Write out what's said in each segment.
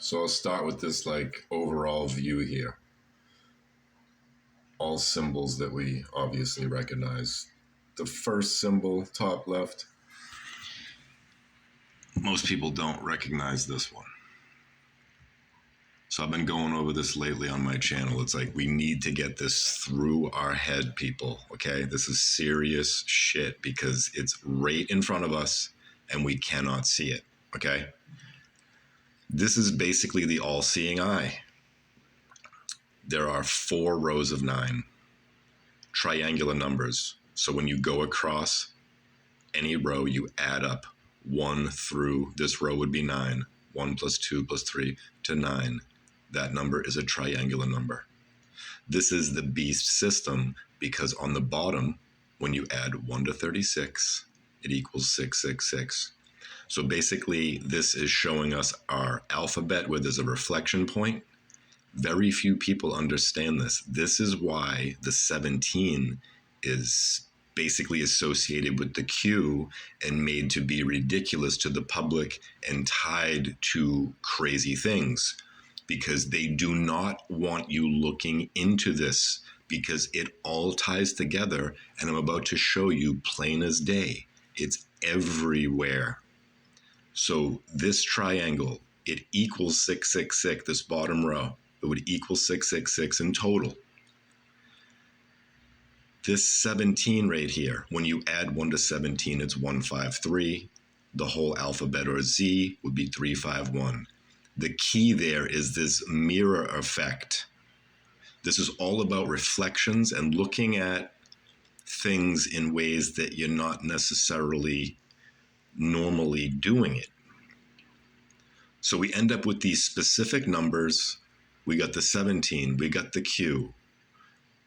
So I'll start with this like overall view here. All symbols that we obviously recognize. The first symbol, top left, most people don't recognize this one. So I've been going over this lately on my channel. It's like we need to get this through our head, people, okay? This is serious shit because it's right in front of us and we cannot see it, okay? This is basically the all-seeing eye. There are 4 rows of 9 triangular numbers. So when you go across any row, you add up 1 through, this row would be 9, 1 plus 2 plus 3 to 9. That number is a triangular number. This is the beast system because on the bottom, when you add 1 to 36, it equals 666. So basically, this is showing us our alphabet where there's a reflection point. Very few people understand this. This is why the 17 is basically associated with the Q and made to be ridiculous to the public and tied to crazy things, because they do not want you looking into this because it all ties together, and I'm about to show you plain as day. It's everywhere. So this triangle, it equals 666, this bottom row. It would equal 666 in total. This 17 right here, when you add 1 to 17, it's 153. The whole alphabet, or Z, would be 351. The key there is this mirror effect. This is all about reflections and looking at things in ways that you're not necessarily normally doing it. So we end up with these specific numbers. We got the 17, we got the Q.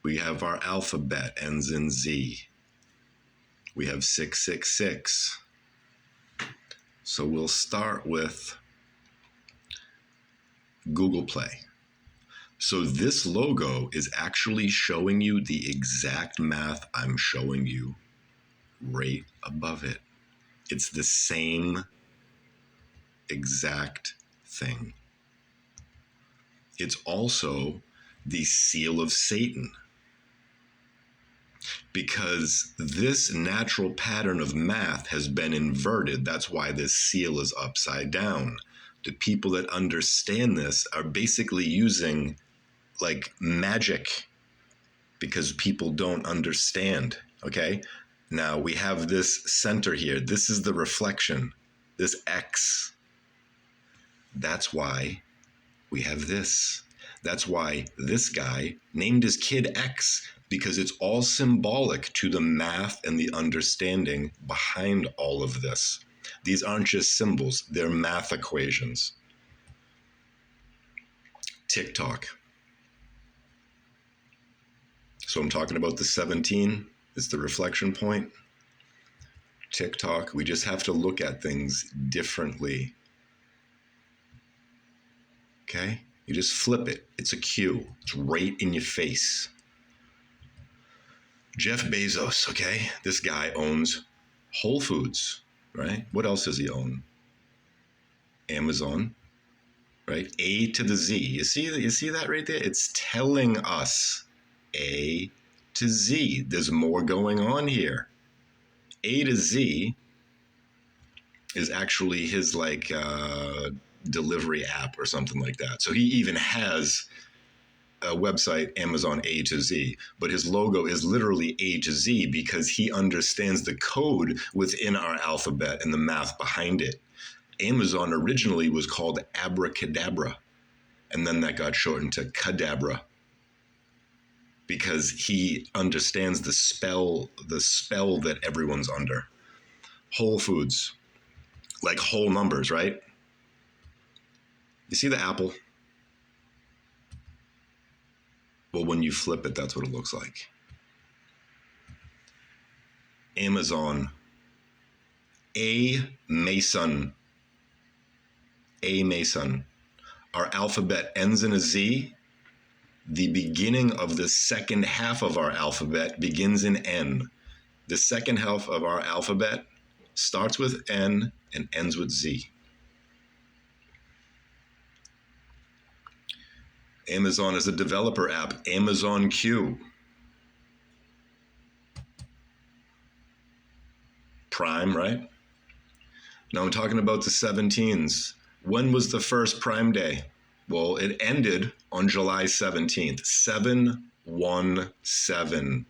We have our alphabet ends in Z. We have 666. So we'll start with Google Play. So this logo is actually showing you the exact math I'm showing you right above it. It's the same exact thing. It's also the seal of Satan, because this natural pattern of math has been inverted. That's why this seal is upside down. The people that understand this are basically using like magic because people don't understand, okay? Now we have this center here. This is the reflection, this X. That's why we have this. That's why this guy named his kid X, because it's all symbolic to the math and the understanding behind all of this. These aren't just symbols, they're math equations. TikTok. So I'm talking about the 17, it's the reflection point. TikTok, we just have to look at things differently. Okay? You just flip it. It's a Q. It's right in your face. Jeff Bezos, okay? This guy owns Whole Foods, right? What else does he own? Amazon, right? A to the Z. You see that right there? It's telling us A to Z. There's more going on here. A to Z is actually his like delivery app or something like that. So he even has a website, Amazon A to Z, but his logo is literally A to Z because he understands the code within our alphabet and the math behind it. Amazon originally was called Abracadabra, and then that got shortened to Cadabra because he understands the spell that everyone's under. Whole Foods, like whole numbers, right? You see the apple? Well, when you flip it, that's what it looks like. Amazon, A Mason. A Mason. Our alphabet ends in a Z. The beginning of the second half of our alphabet begins in N. The second half of our alphabet starts with N and ends with Z. Amazon is a developer app. Amazon Q. Prime, right? Now I'm talking about the 17s. When was the first Prime Day? Well, it ended on July 17th. 717.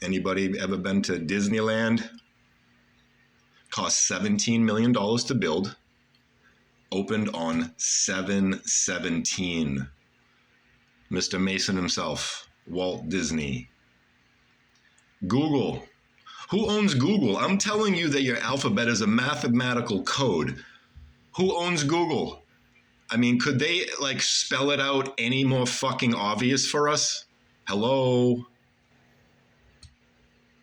Anybody ever been to Disneyland? Cost $17 million to build. Opened on 7/17. Mr. Mason himself, Walt Disney. Google. Who owns Google? I'm telling you that your alphabet is a mathematical code. Who owns Google? I mean, could they like spell it out any more fucking obvious for us? Hello?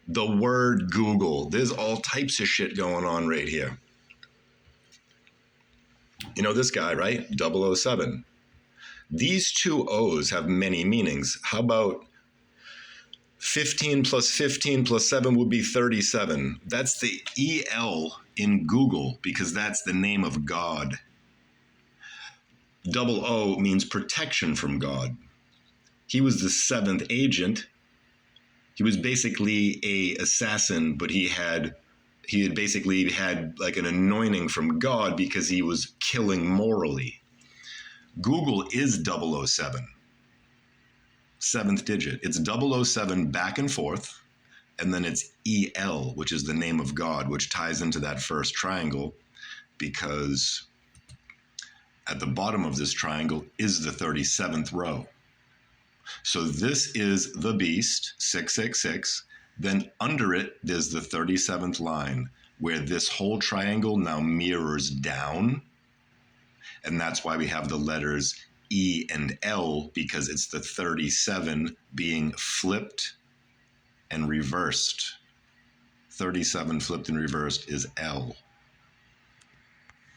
The word Google. There's all types of shit going on right here. You know this guy, right? 007. These two O's have many meanings. How about 15 plus 15 plus 7 would be 37. That's the EL in Google because that's the name of God. Double O means protection from God. He was the seventh agent. He was basically a assassin, but he had basically had like an anointing from God because he was killing morally. Google is 007. Seventh digit. It's 007 back and forth, and then it's EL, which is the name of God, which ties into that first triangle because at the bottom of this triangle is the 37th row. So this is the beast, 666. Then under it, there's the 37th line where this whole triangle now mirrors down. And that's why we have the letters E and L, because it's the 37 being flipped and reversed. 37 flipped and reversed is L.